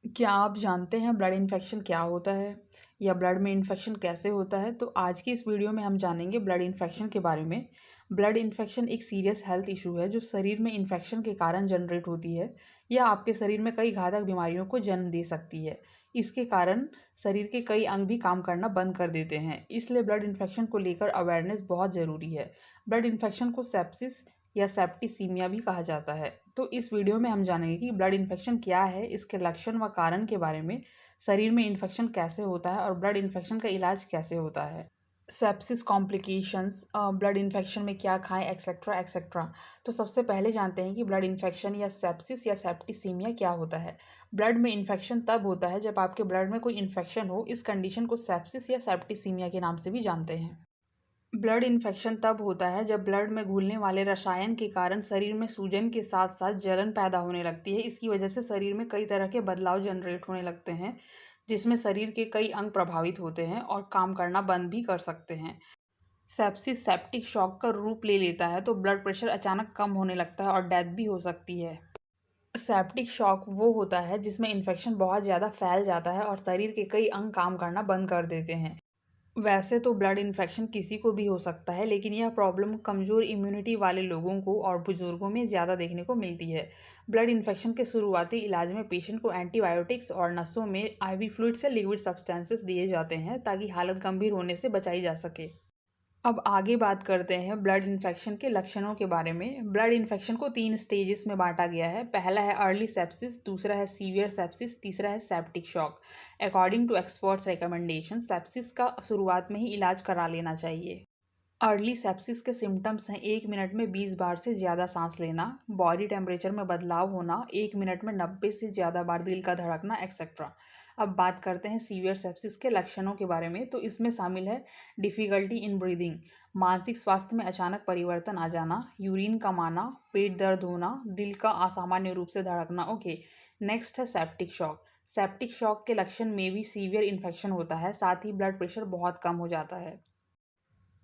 क्या आप जानते हैं ब्लड इन्फेक्शन क्या होता है या ब्लड में इन्फेक्शन कैसे होता है? तो आज की इस वीडियो में हम जानेंगे ब्लड इन्फेक्शन के बारे में। ब्लड इन्फेक्शन एक सीरियस हेल्थ इशू है जो शरीर में इन्फेक्शन के कारण जनरेट होती है या आपके शरीर में कई घातक बीमारियों को जन्म दे सकती है। इसके कारण शरीर के कई अंग भी काम करना बंद कर देते हैं, इसलिए ब्लड इन्फेक्शन को लेकर अवेयरनेस बहुत ज़रूरी है। ब्लड इन्फेक्शन को सेप्सिस या सेप्टिसीमिया भी कहा जाता है। तो इस वीडियो में हम जानेंगे कि ब्लड इन्फेक्शन क्या है, इसके लक्षण व कारण के बारे में, शरीर में इन्फेक्शन कैसे होता है और ब्लड इन्फेक्शन का इलाज कैसे होता है। सेप्सिस कॉम्प्लिकेशंस, ब्लड इन्फेक्शन में क्या खाएं, एक्सेट्रा एक्सेट्रा। तो सबसे पहले जानते हैं कि ब्लड इन्फेक्शन या सेप्सिस या सेप्टिसीमिया क्या होता है। ब्लड में इन्फेक्शन तब होता है जब आपके ब्लड में कोई इन्फेक्शन हो। इस कंडीशन को सेप्सिस या सेप्टिसीमिया के नाम से भी जानते हैं। ब्लड इन्फेक्शन तब होता है जब ब्लड में घुलने वाले रसायन के कारण शरीर में सूजन के साथ साथ जलन पैदा होने लगती है। इसकी वजह से शरीर में कई तरह के बदलाव जनरेट होने लगते हैं, जिसमें शरीर के कई अंग प्रभावित होते हैं और काम करना बंद भी कर सकते हैं। सेप्सिस सेप्टिक शॉक का रूप ले लेता है तो ब्लड प्रेशर अचानक कम होने लगता है और डेथ भी हो सकती है। सेप्टिक शॉक वो होता है जिसमें इन्फेक्शन बहुत ज़्यादा फैल जाता है और शरीर के कई अंग काम करना बंद कर देते हैं। वैसे तो ब्लड इन्फेक्शन किसी को भी हो सकता है, लेकिन यह प्रॉब्लम कमज़ोर इम्यूनिटी वाले लोगों को और बुजुर्गों में ज़्यादा देखने को मिलती है। ब्लड इन्फेक्शन के शुरुआती इलाज में पेशेंट को एंटीबायोटिक्स और नसों में आईवी फ्लूइड्स या लिक्विड सब्सटेंसेस दिए जाते हैं ताकि हालत गंभीर होने से बचाई जा सके। अब आगे बात करते हैं ब्लड इन्फेक्शन के लक्षणों के बारे में। ब्लड इन्फेक्शन को 3 स्टेजेस में बांटा गया है। पहला है अर्ली सेप्सिस, दूसरा है सीवियर सेप्सिस, तीसरा है septic shock. According to experts recommendation, sepsis का शुरुआत में ही इलाज करा लेना चाहिए। अर्ली सेप्सिस के सिम्टम्स हैं 1 मिनट में 20 बार से ज़्यादा सांस लेना, बॉडी टेम्परेचर में बदलाव होना, 1 मिनट में 90 से ज़्यादा बार दिल का धड़कना एक्सेट्रा। अब बात करते हैं सीवियर सेप्सिस के लक्षणों के बारे में। तो इसमें शामिल है डिफ़िकल्टी इन ब्रीदिंग, मानसिक स्वास्थ्य में अचानक परिवर्तन आ जाना, यूरिन कम आना, पेट दर्द होना, दिल का असामान्य रूप से धड़कना। ओके, नेक्स्ट है सेप्टिक शॉक। सेप्टिक शॉक के लक्षण में भी सीवियर इन्फेक्शन होता है, साथ ही ब्लड प्रेशर बहुत कम हो जाता है।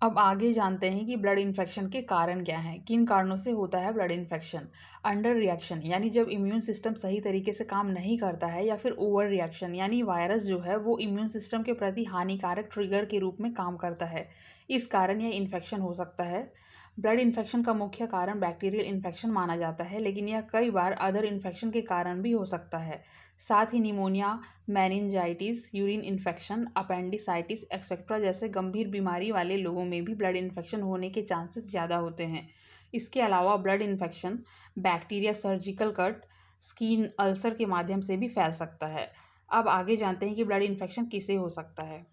अब आगे जानते हैं कि ब्लड इन्फेक्शन के कारण क्या हैं, किन कारणों से होता है ब्लड इन्फेक्शन। अंडर रिएक्शन यानी जब इम्यून सिस्टम सही तरीके से काम नहीं करता है, या फिर ओवर रिएक्शन यानी वायरस जो है वो इम्यून सिस्टम के प्रति हानिकारक ट्रिगर के रूप में काम करता है। इस कारण यह इन्फेक्शन हो सकता है। ब्लड इन्फेक्शन का मुख्य कारण बैक्टीरियल इन्फेक्शन माना जाता है, लेकिन यह कई बार अदर इन्फेक्शन के कारण भी हो सकता है। साथ ही pneumonia, meningitis, urine infection, appendicitis etcetera जैसे गंभीर बीमारी वाले लोगों में भी ब्लड इन्फेक्शन होने के चांसेस ज़्यादा होते हैं। इसके अलावा blood infection bacteria, surgical cut, skin ulcer के माध्यम से भी फैल सकता है। अब आगे जानते हैं कि ब्लड इन्फेक्शन किसे हो सकता है।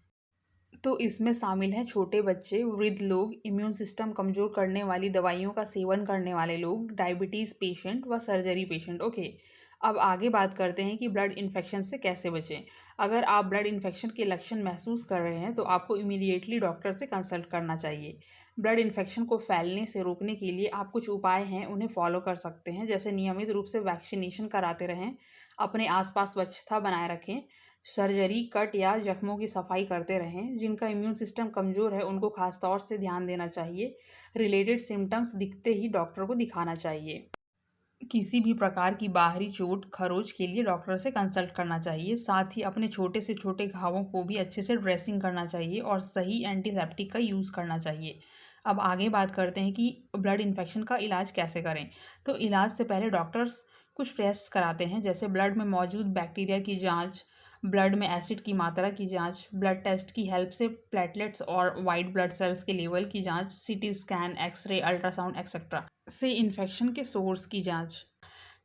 तो इसमें शामिल हैं छोटे बच्चे, वृद्ध लोग, इम्यून सिस्टम कमज़ोर करने वाली दवाइयों का सेवन करने वाले लोग, डायबिटीज़ पेशेंट व सर्जरी पेशेंट। ओके, अब आगे बात करते हैं कि ब्लड इन्फेक्शन से कैसे बचें। अगर आप ब्लड इन्फेक्शन के लक्षण महसूस कर रहे हैं तो आपको इमीडिएटली डॉक्टर से कंसल्ट करना चाहिए। ब्लड इन्फेक्शन को फैलने से रोकने के लिए आप कुछ उपाय हैं उन्हें फॉलो कर सकते हैं, जैसे नियमित रूप से वैक्सीनेशन कराते रहें, अपने आसपास स्वच्छता बनाए रखें, सर्जरी, कट या जख्मों की सफाई करते रहें। जिनका इम्यून सिस्टम कमज़ोर है उनको खास तौर से ध्यान देना चाहिए। रिलेटेड सिम्टम्स दिखते ही डॉक्टर को दिखाना चाहिए। किसी भी प्रकार की बाहरी चोट, खरोच के लिए डॉक्टर से कंसल्ट करना चाहिए। साथ ही अपने छोटे से छोटे घावों को भी अच्छे से ड्रेसिंग करना चाहिए और सही एंटीसेप्टिक का यूज़ करना चाहिए। अब आगे बात करते हैं कि ब्लड इन्फेक्शन का इलाज कैसे करें। तो इलाज से पहले डॉक्टर्स कुछ टेस्ट कराते हैं, जैसे ब्लड में मौजूद बैक्टीरिया की जांच, ब्लड में एसिड की मात्रा की जांच, ब्लड टेस्ट की हेल्प से प्लेटलेट्स और वाइट ब्लड सेल्स के लेवल की जांच, CT scan, X-ray, ultrasound etcetera से इन्फेक्शन के सोर्स की जांच,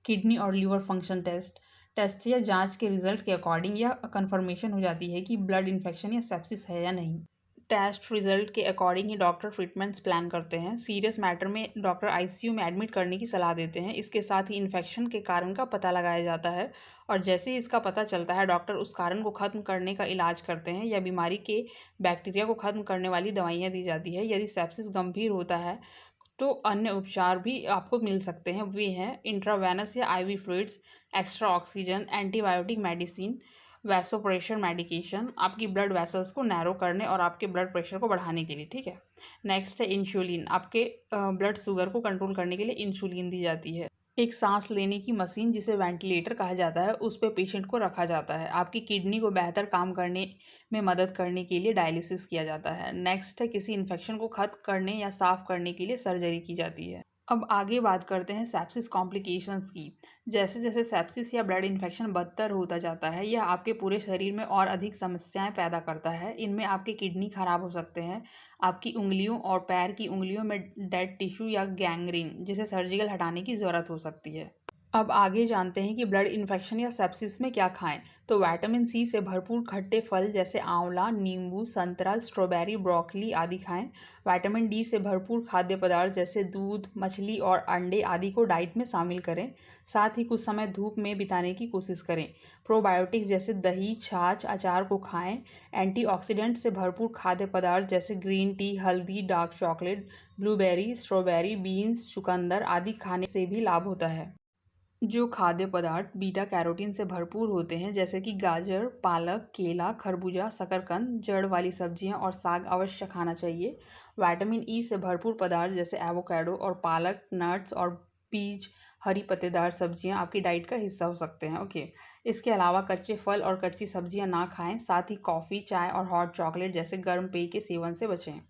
किडनी और लिवर फंक्शन टेस्ट या जांच के रिजल्ट के अकॉर्डिंग यह कंफर्मेशन हो जाती है कि ब्लड इन्फेक्शन या सेप्सिस है या नहीं। टेस्ट रिजल्ट के अकॉर्डिंग ही डॉक्टर ट्रीटमेंट्स प्लान करते हैं। सीरियस मैटर में डॉक्टर आईसीयू में एडमिट करने की सलाह देते हैं। इसके साथ ही इन्फेक्शन के कारण का पता लगाया जाता है और जैसे ही इसका पता चलता है डॉक्टर उस कारण को ख़त्म करने का इलाज करते हैं या बीमारी के बैक्टीरिया को ख़त्म करने वाली दवाइयाँ दी जाती है। यदि सेप्सिस गंभीर होता है तो अन्य उपचार भी आपको मिल सकते हैं। वे हैं इंट्रावेनस या IV fluids, extra oxygen, antibiotic medicine, vasopressor medication, आपकी ब्लड वेसल्स को नैरो करने और आपके ब्लड प्रेशर को बढ़ाने के लिए। ठीक है, नेक्स्ट है इंसुलिन, आपके ब्लड शुगर को कंट्रोल करने के लिए इंसुलिन दी जाती है। एक सांस लेने की मशीन जिसे वेंटिलेटर कहा जाता है उस पे पेशेंट को रखा जाता है। आपकी किडनी को बेहतर काम करने में मदद करने के लिए डायलिसिस किया जाता है। नेक्स्ट है किसी इन्फेक्शन को खत्म करने या साफ करने के लिए सर्जरी की जाती है। अब आगे बात करते हैं सेप्सिस कॉम्प्लिकेशंस की। जैसे जैसे सेप्सिस या ब्लड इन्फेक्शन बदतर होता जाता है यह आपके पूरे शरीर में और अधिक समस्याएं पैदा करता है। इनमें आपके किडनी खराब हो सकते हैं, आपकी उंगलियों और पैर की उंगलियों में डेड टिश्यू या गैंग्रीन जिसे सर्जिकल हटाने की ज़रूरत हो सकती है। अब आगे जानते हैं कि ब्लड इन्फेक्शन या सेप्सिस में क्या खाएं। तो विटामिन सी से भरपूर खट्टे फल जैसे आंवला, नींबू, संतरा, स्ट्रॉबेरी, ब्रोकली आदि खाएं। विटामिन डी से भरपूर खाद्य पदार्थ जैसे दूध, मछली और अंडे आदि को डाइट में शामिल करें। साथ ही कुछ समय धूप में बिताने की कोशिश करें। प्रोबायोटिक्स जैसे दही, छाछ, अचार को खाएं। एंटीऑक्सीडेंट से भरपूर खाद्य पदार्थ जैसे ग्रीन टी, हल्दी, dark chocolate, blueberry, strawberry, beans, चुकंदर आदि खाने से भी लाभ होता है। जो खाद्य पदार्थ बीटा कैरोटीन से भरपूर होते हैं जैसे कि गाजर, पालक, केला, खरबूजा, शकरकंद, जड़ वाली सब्जियां और साग अवश्य खाना चाहिए। विटामिन ई से भरपूर पदार्थ जैसे एवोकाडो और पालक, नट्स और बीज, हरी पत्तेदार सब्जियां आपकी डाइट का हिस्सा हो सकते हैं। ओके, इसके अलावा कच्चे फल और कच्ची सब्जियां ना खाएं। साथ ही कॉफ़ी, चाय और हॉट चॉकलेट जैसे गर्म पेय के सेवन से बचें।